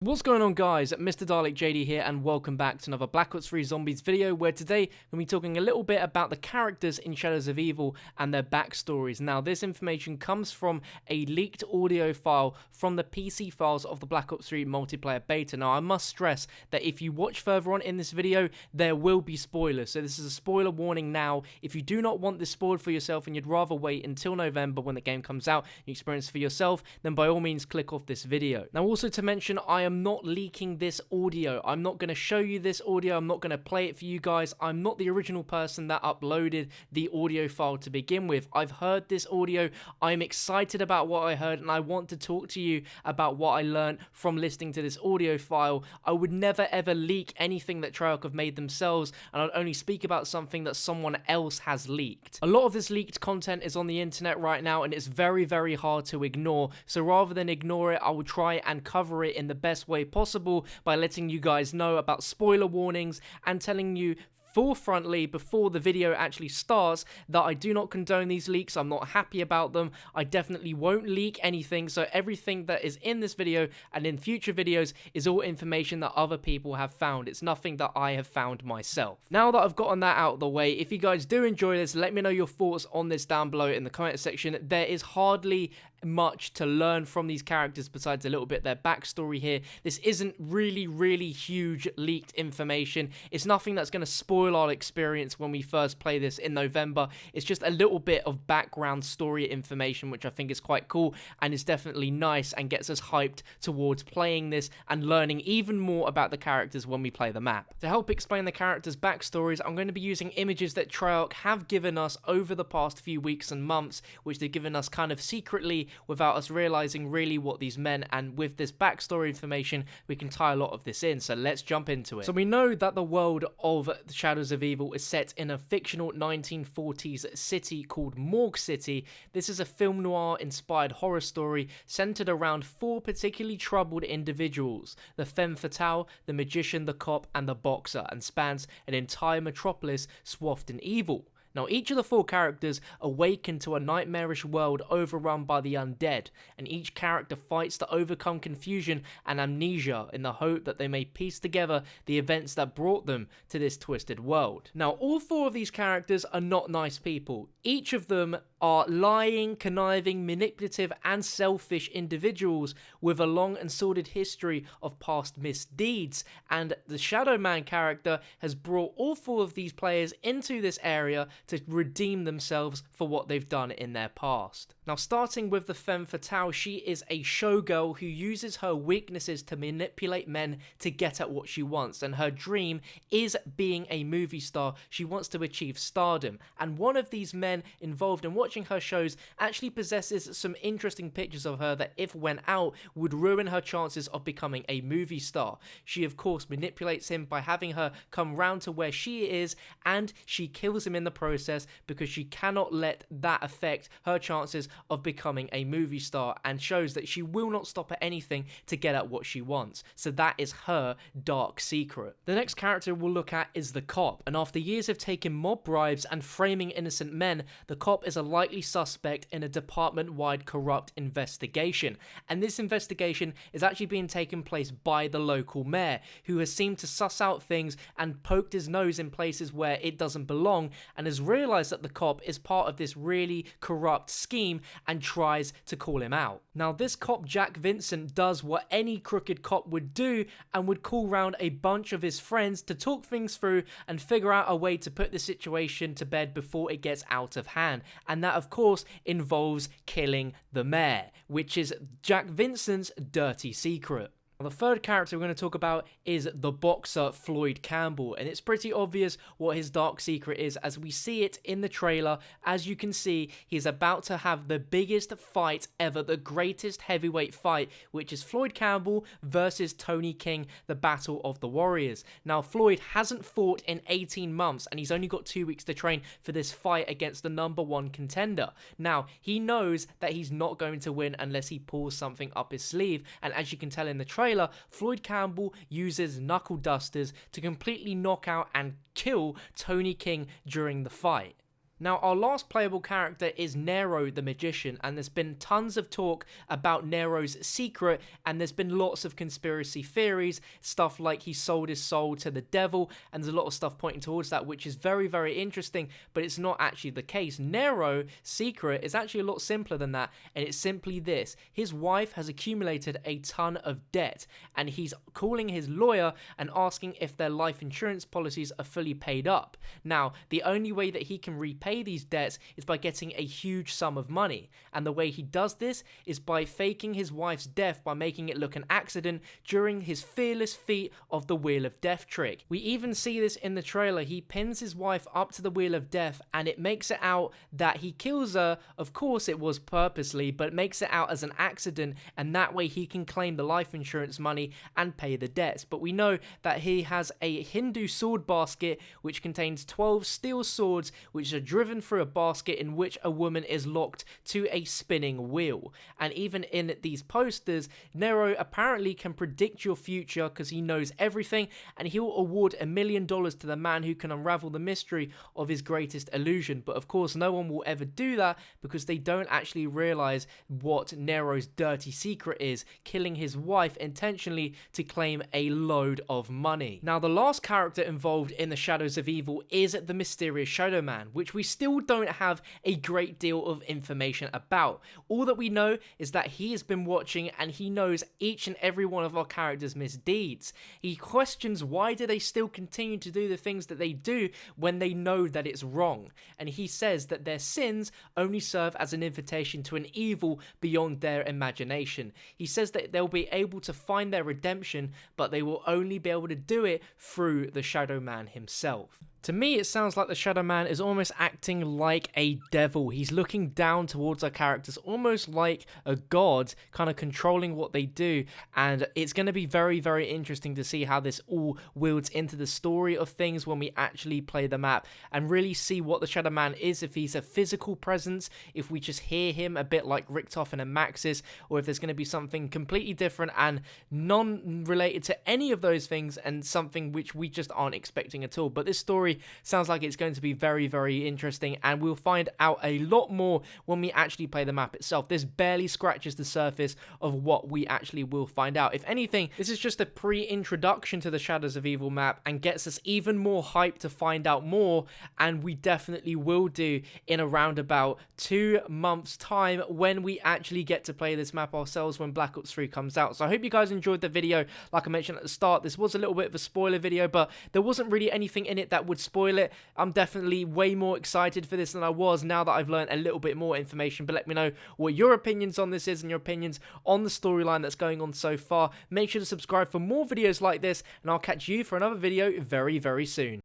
What's going on, guys? Mr. Dalek JD here, and welcome back to another Black Ops 3 Zombies video, where today we're going to be talking a little bit about the characters in Shadows of Evil and their backstories. Now, this information comes from a leaked audio file from the PC files of the Black Ops 3 multiplayer beta. Now, I must stress that if you watch further on in this video, there will be spoilers. So this is a spoiler warning now. If you do not want this spoiled for yourself and you'd rather wait until November when the game comes out and you experience it for yourself, then by all means click off this video. Now, also to mention, I am not leaking this audio. I'm not going to show you this audio. I'm not going to play it for you guys. I'm not the original person that uploaded the audio file to begin with. I've heard this audio. I'm excited about what I heard, and I want to talk to you about what I learned from listening to this audio file. I would never ever leak anything that Treyarch have made themselves, and I'd only speak about something that someone else has leaked. A lot of this leaked content is on the internet right now, and it's very, very hard to ignore. So rather than ignore it, I will try and cover it in the best way possible by letting you guys know about spoiler warnings and telling you forefrontly before the video actually starts that I do not condone these leaks. I'm not happy about them. I definitely won't leak anything, so everything that is in this video and in future videos is all information that other people have found. It's nothing that I have found myself. Now that I've gotten that out of the way, if you guys do enjoy this, let me know your thoughts on this down below in the comment section. There is hardly much to learn from these characters besides a little bit their backstory here. This isn't really huge leaked information. It's nothing that's going to spoil our experience when we first play this in November. It's just a little bit of background story information, which I think is quite cool and is definitely nice and gets us hyped towards playing this and learning even more about the characters when we play the map. To help explain the characters' backstories, I'm going to be using images that Treyarch have given us over the past few weeks and months, which they've given us kind of secretly without us realizing really what these meant, and with this backstory information we can tie a lot of this in, so let's jump into it. So we know that the world of Shadows of Evil is set in a fictional 1940s city called Morg City. This is a film noir inspired horror story centered around four particularly troubled individuals: the femme fatale, the magician, the cop, and the boxer, and spans an entire metropolis swathed in evil. Now, each of the four characters awaken to a nightmarish world overrun by the undead, and each character fights to overcome confusion and amnesia in the hope that they may piece together the events that brought them to this twisted world. Now, all four of these characters are not nice people. Each of them are lying, conniving, manipulative, and selfish individuals with a long and sordid history of past misdeeds, and the Shadow Man character has brought all four of these players into this area to redeem themselves for what they've done in their past. Now, starting with the femme fatale, she is a showgirl who uses her weaknesses to manipulate men to get at what she wants, and her dream is being a movie star. She wants to achieve stardom, and one of these men involved in watching her shows actually possesses some interesting pictures of her that, if went out, would ruin her chances of becoming a movie star. She of course manipulates him by having her come round to where she is, and she kills him in the process because she cannot let that affect her chances of becoming a movie star, and shows that she will not stop at anything to get at what she wants. So that is her dark secret. The next character we'll look at is the cop, and after years of taking mob bribes and framing innocent men, the cop is a likely suspect in a department-wide corrupt investigation, and this investigation is actually being taken place by the local mayor, who has seemed to suss out things and poked his nose in places where it doesn't belong, and has realized that the cop is part of this really corrupt scheme and tries to call him out. Now, this cop, Jack Vincent, does what any crooked cop would do and would call round a bunch of his friends to talk things through and figure out a way to put the situation to bed before it gets out of hand, and that of course involves killing the mayor, which is Jack Vincent's dirty secret. The third character we're going to talk about is the boxer Floyd Campbell, and it's pretty obvious what his dark secret is as we see it in the trailer. As you can see, he's about to have the biggest fight ever, the greatest heavyweight fight, which is Floyd Campbell versus Tony King, the Battle of the Warriors. Now, Floyd hasn't fought in 18 months, and he's only got 2 weeks to train for this fight against the #1 contender. Now, he knows that he's not going to win unless he pulls something up his sleeve, and as you can tell in the trailer, Floyd Campbell uses knuckle dusters to completely knock out and kill Tony King during the fight. Now, our last playable character is Nero the Magician, and there's been tons of talk about Nero's secret, and there's been lots of conspiracy theories, stuff like he sold his soul to the devil, and there's a lot of stuff pointing towards that, which is very, very interesting, but it's not actually the case. Nero's secret is actually a lot simpler than that, and it's simply this. His wife has accumulated a ton of debt, and he's calling his lawyer and asking if their life insurance policies are fully paid up. Now, the only way that he can repay these debts is by getting a huge sum of money, and the way he does this is by faking his wife's death by making it look an accident during his fearless feat of the Wheel of Death trick. We even see this in the trailer. He pins his wife up to the Wheel of Death, and it makes it out that he kills her. Of course it was purposely, but it makes it out as an accident, and that way he can claim the life insurance money and pay the debts. But we know that he has a Hindu sword basket which contains 12 steel swords which are driven through a basket in which a woman is locked to a spinning wheel. And even in these posters, Nero apparently can predict your future because he knows everything, and he'll award $1 million to the man who can unravel the mystery of his greatest illusion. But of course no one will ever do that because they don't actually realize what Nero's dirty secret is, killing his wife intentionally to claim a load of money. Now, the last character involved in the Shadows of Evil is the mysterious Shadow Man, which we still don't have a great deal of information about. All that we know is that he has been watching and he knows each and every one of our characters' misdeeds. He questions why do they still continue to do the things that they do when they know that it's wrong, and he says that their sins only serve as an invitation to an evil beyond their imagination. He says that they'll be able to find their redemption, but they will only be able to do it through the Shadow Man himself. To me, it sounds like the Shadow Man is almost acting like a devil. He's looking down towards our characters, almost like a god, kind of controlling what they do. And it's going to be very, very interesting to see how this all wields into the story of things when we actually play the map and really see what the Shadow Man is, if he's a physical presence, if we just hear him a bit like Richtofen and Maxis, or if there's going to be something completely different and non-related to any of those things and something which we just aren't expecting at all. But this story sounds like it's going to be very, very interesting, and we'll find out a lot more when we actually play the map itself. This barely scratches the surface of what we actually will find out. If anything, this is just a pre-introduction to the Shadows of Evil map and gets us even more hyped to find out more, and we definitely will do in around about 2 months time when we actually get to play this map ourselves when Black Ops 3 comes out. So I hope you guys enjoyed the video. Like I mentioned at the start, this was a little bit of a spoiler video, but there wasn't really anything in it that would spoil it. I'm definitely way more excited for this than I was now that I've learned a little bit more information. But let me know what your opinions on this is and your opinions on the storyline that's going on so far. Make sure to subscribe for more videos like this, and I'll catch you for another video very, very soon.